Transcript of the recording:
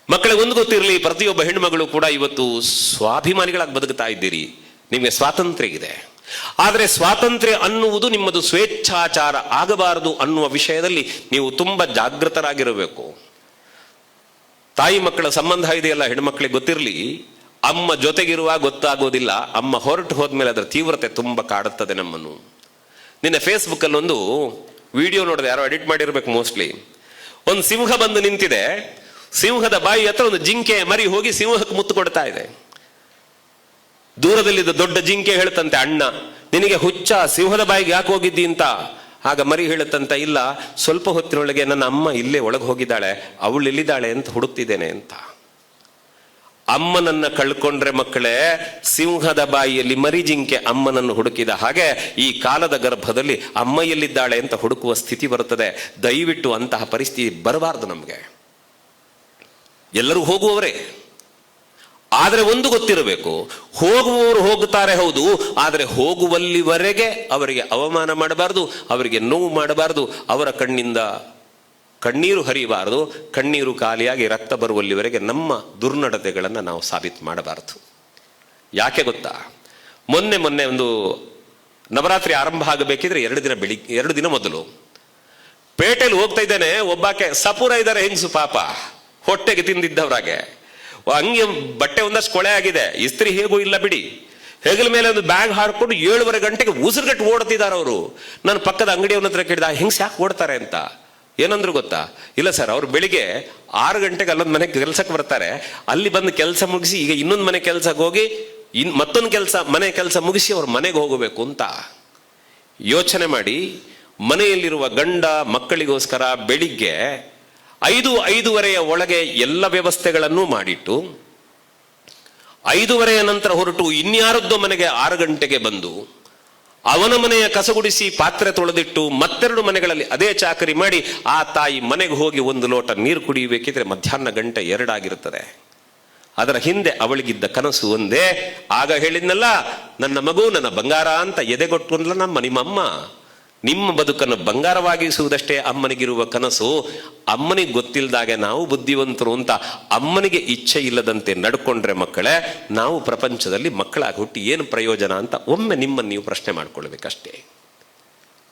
ಮಕ್ಕಳಿಗೆ ಒಂದು ಗೊತ್ತಿರಲಿ, ಪ್ರತಿಯೊಬ್ಬ ಹೆಣ್ಣುಮಗಳು ಕೂಡ ಇವತ್ತು ಸ್ವಾಭಿಮಾನಿಗಳಾಗಿ ಬದುಕ್ತಾ ಇದ್ದೀರಿ. ನಿಮಗೆ ಸ್ವಾತಂತ್ರ್ಯ ಇದೆ. ಆದರೆ ಸ್ವಾತಂತ್ರ್ಯ ಅನ್ನುವುದು ನಿಮ್ಮದು ಸ್ವೇಚ್ಛಾಚಾರ ಆಗಬಾರದು ಅನ್ನುವ ವಿಷಯದಲ್ಲಿ ನೀವು ತುಂಬಾ ಜಾಗೃತರಾಗಿರಬೇಕು. ತಾಯಿ ಮಕ್ಕಳ ಸಂಬಂಧ ಇದೆಯಲ್ಲ, ಹೆಣ್ಮಕ್ಳಿಗೆ ಗೊತ್ತಿರಲಿ, ಅಮ್ಮ ಜೊತೆಗಿರುವಾಗ ಗೊತ್ತಾಗೋದಿಲ್ಲ, ಅಮ್ಮ ಹೊರಟು ಹೋದ್ಮೇಲೆ ಅದರ ತೀವ್ರತೆ ತುಂಬಾ ಕಾಡುತ್ತದೆ ನಮ್ಮನ್ನು. ನಿನ್ನೆ ಫೇಸ್ಬುಕ್ ಅಲ್ಲಿ ಒಂದು ವಿಡಿಯೋ ನೋಡಿದೆ, ಯಾರೋ ಎಡಿಟ್ ಮಾಡಿರ್ಬೇಕು ಮೋಸ್ಟ್ಲಿ. ಒಂದು ಸಿಂಹ ಬಂದು ನಿಂತಿದೆ, ಸಿಂಹದ ಬಾಯಿ ಹತ್ರ ಒಂದು ಜಿಂಕೆ ಮರಿ ಹೋಗಿ ಸಿಂಹಕ್ಕೆ ಮುತ್ತು ಕೊಡ್ತಾ ಇದೆ. ದೂರದಲ್ಲಿದ್ದ ದೊಡ್ಡ ಜಿಂಕೆ ಹೇಳುತ್ತಂತೆ, ಅಣ್ಣ ನಿನಗೆ ಹುಚ್ಚ, ಸಿಂಹದ ಬಾಯಿಗೆ ಯಾಕೆ ಹೋಗಿದ್ದಿ ಅಂತ. ಆಗ ಮರಿ ಹೇಳುತ್ತಂತ, ಇಲ್ಲ, ಸ್ವಲ್ಪ ಹೊತ್ತಿನೊಳಗೆ ನನ್ನ ಅಮ್ಮ ಇಲ್ಲೇ ಒಳಗೆ ಹೋಗಿದ್ದಾಳೆ, ಅವಳು ಎಲ್ಲಿದ್ದಾಳೆ ಅಂತ ಹುಡುಕ್ತಿದ್ದೇನೆ ಅಂತ. ಅಮ್ಮನನ್ನ ಕಳ್ಕೊಂಡ್ರೆ ಮಕ್ಕಳೇ, ಸಿಂಹದ ಬಾಯಿಯಲ್ಲಿ ಮರಿ ಜಿಂಕೆ ಅಮ್ಮನನ್ನು ಹುಡುಕಿದ ಹಾಗೆ ಈ ಕಾಲದ ಗರ್ಭದಲ್ಲಿ ಅಮ್ಮ ಎಲ್ಲಿದ್ದಾಳೆ ಅಂತ ಹುಡುಕುವ ಸ್ಥಿತಿ ಬರುತ್ತದೆ. ದಯವಿಟ್ಟು ಅಂತಹ ಪರಿಸ್ಥಿತಿ ಬರಬಾರದು ನಮಗೆ. ಎಲ್ಲರೂ ಹೋಗುವವರೇ, ಆದರೆ ಒಂದು ಗೊತ್ತಿರಬೇಕು, ಹೋಗುವವರು ಹೋಗುತ್ತಾರೆ ಹೌದು, ಆದರೆ ಹೋಗುವಲ್ಲಿವರೆಗೆ ಅವರಿಗೆ ಅವಮಾನ ಮಾಡಬಾರದು, ಅವರಿಗೆ ನೋವು ಮಾಡಬಾರದು, ಅವರ ಕಣ್ಣಿಂದ ಕಣ್ಣೀರು ಹರಿಯಬಾರದು, ಕಣ್ಣೀರು ಖಾಲಿಯಾಗಿ ರಕ್ತ ಬರುವಲ್ಲಿವರೆಗೆ ನಮ್ಮ ದುರ್ನಡತೆಗಳನ್ನು ನಾವು ಸಾಬೀತು ಮಾಡಬಾರದು. ಯಾಕೆ ಗೊತ್ತಾ, ಮೊನ್ನೆ ಒಂದು ನವರಾತ್ರಿ ಆರಂಭ ಆಗಬೇಕಿದ್ರೆ 2 ದಿನ ಮೊದಲು ಪೇಟೆಯಲ್ಲಿ ಹೋಗ್ತಾ ಇದ್ದೇನೆ, ಒಬ್ಬಾಕೆ ಸಪೂರ ಇದ್ದಾರೆ ಹೆಂಗಸು, ಪಾಪ ಹೊಟ್ಟೆಗೆ ತಿಂದಿದ್ದವ್ರಾಗೆ, ಹಂಗೆ ಬಟ್ಟೆ ಒಂದಷ್ಟು ಕೊಳೆ ಆಗಿದೆ, ಇಸ್ತ್ರಿ ಹೇಗೂ ಇಲ್ಲ ಬಿಡಿ, ಹೆಗಲ ಮೇಲೆ ಒಂದು ಬ್ಯಾಗ್ ಹಾಡ್ಕೊಂಡು 7:30 ಗಂಟೆಗೆ ಉಸಿರುಗಟ್ಟು ಓಡ್ತಿದ್ದಾರೆ ಅವರು. ನಾನು ಪಕ್ಕದ ಅಂಗಡಿಯವನ ಹತ್ರ ಕೇಳಿದ, ಹೆಂಗ್ಸ್ ಯಾಕೆ ಓಡ್ತಾರೆ ಅಂತ. ಏನಂದ್ರು ಗೊತ್ತಾ, ಇಲ್ಲ ಸರ್, ಅವ್ರು ಬೆಳಿಗ್ಗೆ 6 ಗಂಟೆಗೆ ಅಲ್ಲೊಂದು ಮನೆ ಕೆಲ್ಸಕ್ಕೆ ಬರ್ತಾರೆ, ಅಲ್ಲಿ ಬಂದು ಕೆಲಸ ಮುಗಿಸಿ ಈಗ ಇನ್ನೊಂದು ಮನೆ ಕೆಲ್ಸಕ್ಕೆ ಹೋಗಿ ಮತ್ತೊಂದು ಮನೆ ಕೆಲಸ ಮುಗಿಸಿ ಅವ್ರ ಮನೆಗೆ ಹೋಗಬೇಕು ಅಂತ. ಯೋಚನೆ ಮಾಡಿ, ಮನೆಯಲ್ಲಿರುವ ಗಂಡ ಮಕ್ಕಳಿಗೋಸ್ಕರ ಬೆಳಿಗ್ಗೆ 5:05 ಒಳಗೆ ಎಲ್ಲ ವ್ಯವಸ್ಥೆಗಳನ್ನು ಮಾಡಿಟ್ಟು 5:30 ನಂತರ ಹೊರಟು ಇನ್ಯಾರದ್ದೋ ಮನೆಗೆ 6 ಗಂಟೆಗೆ ಬಂದು ಅವನ ಮನೆಯ ಕಸಗುಡಿಸಿ ಪಾತ್ರೆ ತೊಳೆದಿಟ್ಟು ಮತ್ತೆರಡು ಮನೆಗಳಲ್ಲಿ ಅದೇ ಚಾಕರಿ ಮಾಡಿ ಆ ತಾಯಿ ಮನೆಗೆ ಹೋಗಿ 1 ಲೋಟ ನೀರು ಕುಡಿಯಬೇಕಿದ್ರೆ ಮಧ್ಯಾಹ್ನ 2 ಆಗಿರುತ್ತದೆ. ಅದರ ಹಿಂದೆ ಅವಳಿಗಿದ್ದ ಕನಸು ಒಂದೇ. ಆಗ ಹೇಳಿದ್ನಲ್ಲ, ನನ್ನ ಮಗು ನನ್ನ ಬಂಗಾರ ಅಂತ ಎದೆಗೊಟ್ಟುಲ್ಲ ನಿಮ್ಮಮ್ಮ. ನಿಮ್ಮ ಬದುಕನ್ನು ಬಂಗಾರವಾಗಿಸುವುದಷ್ಟೇ ಅಮ್ಮನಿಗಿರುವ ಕನಸು. ಅಮ್ಮನಿಗೆ ಗೊತ್ತಿಲ್ಲದಾಗೆ ನಾವು ಬುದ್ಧಿವಂತರು ಅಂತ ಅಮ್ಮನಿಗೆ ಇಚ್ಛೆ ಇಲ್ಲದಂತೆ ನಡ್ಕೊಂಡ್ರೆ ಮಕ್ಕಳೇ, ನಾವು ಪ್ರಪಂಚದಲ್ಲಿ ಮಕ್ಕಳಾಗಿ ಹುಟ್ಟಿ ಏನು ಪ್ರಯೋಜನ ಅಂತ ಒಮ್ಮೆ ನಿಮ್ಮನ್ನು ನೀವು ಪ್ರಶ್ನೆ ಮಾಡ್ಕೊಳ್ಬೇಕಷ್ಟೇ.